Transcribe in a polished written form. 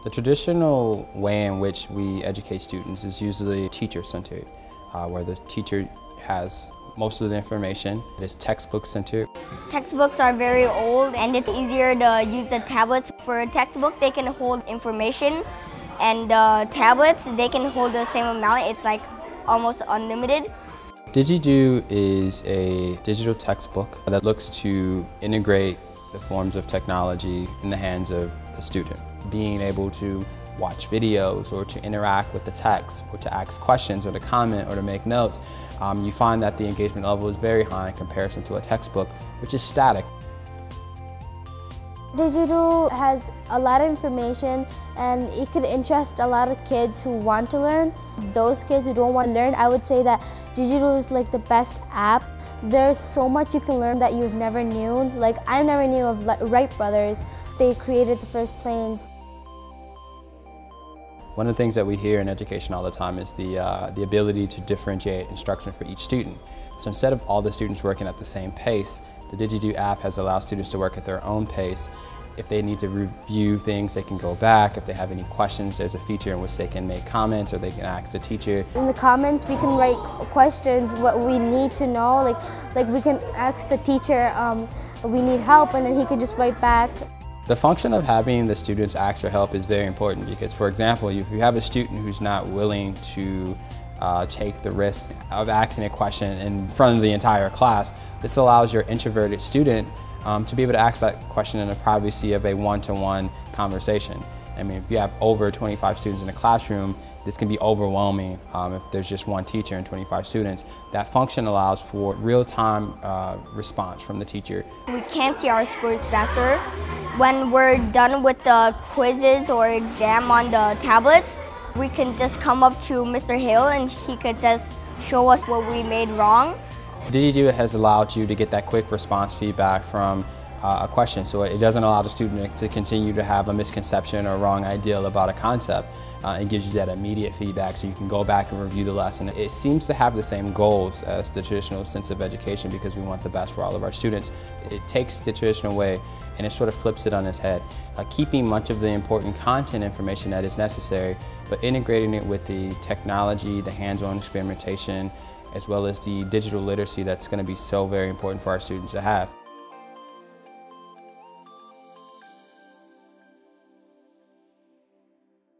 The traditional way in which we educate students is usually teacher-centered, where the teacher has most of the information. It is textbook-centered. Textbooks are very old and it's easier to use the tablets. For a textbook, they can hold information, and tablets, they can hold the same amount. It's like almost unlimited. Digedu is a digital textbook that looks to integrate the forms of technology in the hands of the student. Being able to watch videos or to interact with the text or to ask questions or to comment or to make notes, you find that the engagement level is very high in comparison to a textbook, which is static. Digedu has a lot of information and it could interest a lot of kids who want to learn. Those kids who don't want to learn, I would say that Digedu is like the best app. There's so much you can learn that you've never knew. Like I never knew of Wright brothers. They created the first planes. One of the things that we hear in education all the time is the ability to differentiate instruction for each student. So instead of all the students working at the same pace, the Digedu app has allowed students to work at their own pace. If they need to review things, they can go back. If they have any questions, there's a feature in which they can make comments or they can ask the teacher. In the comments, we can write questions, what we need to know. Like we can ask the teacher, we need help, and then he can just write back. The function of having the students ask for help is very important because, for example, if you have a student who's not willing to take the risk of asking a question in front of the entire class, this allows your introverted student to be able to ask that question in the privacy of a one-to-one conversation. I mean, if you have over 25 students in a classroom, this can be overwhelming if there's just one teacher and 25 students. That function allows for real-time response from the teacher. We can see our scores faster. When we're done with the quizzes or exam on the tablets, we can just come up to Mr. Hale and he could just show us what we made wrong. Digedu has allowed you to get that quick response feedback from a question, so it doesn't allow the student to continue to have a misconception or a wrong ideal about a concept. It gives you that immediate feedback so you can go back and review the lesson. It seems to have the same goals as the traditional sense of education because we want the best for all of our students. It takes the traditional way and it sort of flips it on its head, keeping much of the important content information that is necessary, but integrating it with the technology, the hands-on experimentation, as well as the digital literacy that's going to be so very important for our students to have.